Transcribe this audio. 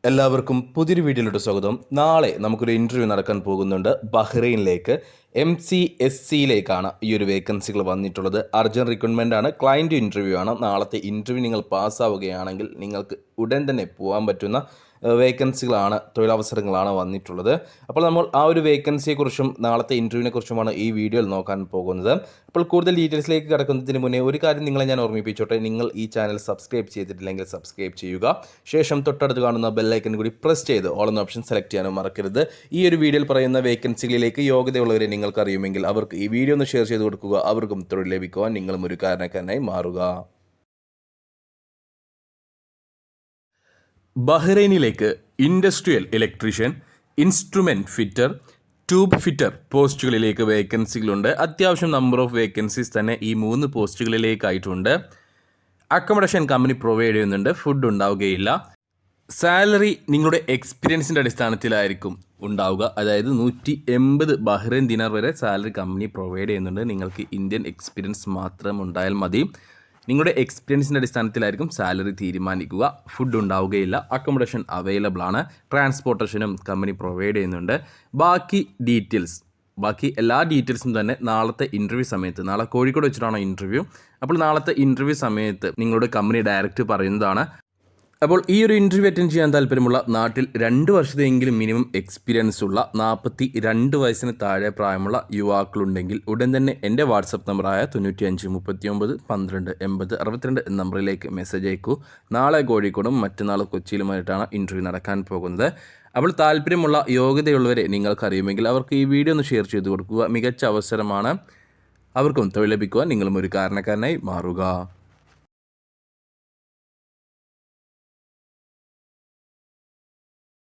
എല്ലാവർക്കും പുതിയൊരു വീഡിയോയിലോട്ട് സ്വാഗതം. നാളെ നമുക്കൊരു ഇൻ്റർവ്യൂ നടക്കാൻ പോകുന്നുണ്ട്. ബഹ്റൈനിലേക്ക് MCSCയിലേക്കാണ് ഈ ഒരു വേക്കൻസികൾ വന്നിട്ടുള്ളത്. അർജൻറ്റ് റിക്രൂട്ട്മെൻ്റ് ആണ്, ക്ലയൻറ്റ് ഇൻ്റർവ്യൂ ആണ്. നാളത്തെ ഇൻ്റർവ്യൂ നിങ്ങൾ പാസ്സാവുകയാണെങ്കിൽ നിങ്ങൾക്ക് ഉടൻ തന്നെ പോകാൻ പറ്റുന്ന വേക്കൻസികളാണ്, തൊഴിലവസരങ്ങളാണ് വന്നിട്ടുള്ളത്. അപ്പോൾ നമ്മൾ ആ ഒരു വേക്കൻസിയെക്കുറിച്ചും നാളത്തെ ഇൻ്റർവ്യൂവിനെ കുറിച്ചുമാണ് ഈ വീഡിയോയിൽ നോക്കാൻ പോകുന്നത്. അപ്പോൾ കൂടുതൽ ഡീറ്റെയിൽസിലേക്ക് കിടക്കുന്നതിന് മുന്നേ ഒരു കാര്യം നിങ്ങളെ ഞാൻ ഓർമ്മിപ്പിച്ചോട്ടെ. നിങ്ങൾ ഈ ചാനൽ സബ്സ്ക്രൈബ് ചെയ്തിട്ടില്ലെങ്കിൽ സബ്സ്ക്രൈബ് ചെയ്യുക. ശേഷം തൊട്ടടുത്ത് കാണുന്ന ബെല്ലൈക്കൻ കൂടി പ്രസ് ചെയ്ത് ഓൾ എന്ന ഓപ്ഷൻ സെലക്ട് ചെയ്യാനും മറക്കരുത്. ഈ ഒരു വീഡിയോയിൽ പറയുന്ന വേക്കൻസികളിലേക്ക് യോഗ്യതയുള്ളവരെ നിങ്ങൾക്ക് അറിയുമെങ്കിൽ അവർക്ക് ഈ വീഡിയോ ഒന്ന് ഷെയർ ചെയ്ത് കൊടുക്കുക. അവർക്കും തൊഴിൽ ലഭിക്കുവാൻ നിങ്ങളും ഒരു കാരണക്കാരനായി മാറുക. ബഹ്റൈനിലേക്ക് industrial electrician, instrument fitter, tube fitter പോസ്റ്റുകളിലേക്ക് വേക്കൻസികളുണ്ട്. അത്യാവശ്യം നമ്പർ ഓഫ് വേക്കൻസീസ് തന്നെ ഈ 3 പോസ്റ്റുകളിലേക്കായിട്ടുണ്ട്. അക്കോമഡേഷൻ കമ്പനി പ്രൊവൈഡ് ചെയ്യുന്നുണ്ട്, ഫുഡ് ഉണ്ടാവുകയില്ല. സാലറി നിങ്ങളുടെ എക്സ്പീരിയൻസിൻ്റെ അടിസ്ഥാനത്തിലായിരിക്കും ഉണ്ടാവുക. അതായത് 180 ബഹ്റൈൻ ദിനാർ വരെ സാലറി കമ്പനി പ്രൊവൈഡ് ചെയ്യുന്നുണ്ട്. നിങ്ങൾക്ക് ഇന്ത്യൻ എക്സ്പീരിയൻസ് മാത്രം ഉണ്ടായാൽ മതി. നിങ്ങളുടെ എക്സ്പീരിയൻസിൻ്റെ അടിസ്ഥാനത്തിലായിരിക്കും സാലറി തീരുമാനിക്കുക. ഫുഡ് ഉണ്ടാവുകയില്ല. അക്കോമഡേഷൻ അവൈലബിൾ ആണ്. ട്രാൻസ്പോർട്ടേഷനും കമ്പനി പ്രൊവൈഡ് ചെയ്യുന്നുണ്ട്. ബാക്കി എല്ലാ ഡീറ്റെയിൽസും തന്നെ നാളത്തെ ഇൻ്റർവ്യൂ സമയത്ത്, നാളെ കോഴിക്കോട് വെച്ചിട്ടാണ് ഇൻ്റർവ്യൂ. അപ്പോൾ നാളത്തെ ഇൻ്റർവ്യൂ സമയത്ത് നിങ്ങളുടെ കമ്പനി ഡയറക്റ്റ് പറയുന്നതാണ്. അപ്പോൾ ഈ ഒരു ഇൻ്റർവ്യൂ അറ്റൻഡ് ചെയ്യാൻ താല്പര്യമുള്ള, നാട്ടിൽ 2 വർഷത്തെയെങ്കിലും മിനിമം എക്സ്പീരിയൻസ് ഉള്ള, 42 വയസ്സിന് താഴെ പ്രായമുള്ള യുവാക്കളുണ്ടെങ്കിൽ ഉടൻ തന്നെ എൻ്റെ വാട്സപ്പ് നമ്പറായ 95 39 12 80 62 എന്ന നമ്പറിലേക്ക് മെസ്സേജ് അയക്കൂ. നാളെ കോഴിക്കോടും മറ്റന്നാൾ കൊച്ചിയിലുമായിട്ടാണ് ഇൻ്റർവ്യൂ നടക്കാൻ പോകുന്നത്. അപ്പോൾ താല്പര്യമുള്ള യോഗ്യതയുള്ളവരെ നിങ്ങൾക്കറിയുമെങ്കിൽ അവർക്ക് ഈ വീഡിയോ ഒന്ന് ഷെയർ ചെയ്ത് കൊടുക്കുക. മികച്ച അവസരമാണ്. അവർക്കും തൊഴിൽ ലഭിക്കുവാൻ നിങ്ങളും ഒരു കാരണക്കാരനായി മാറുക.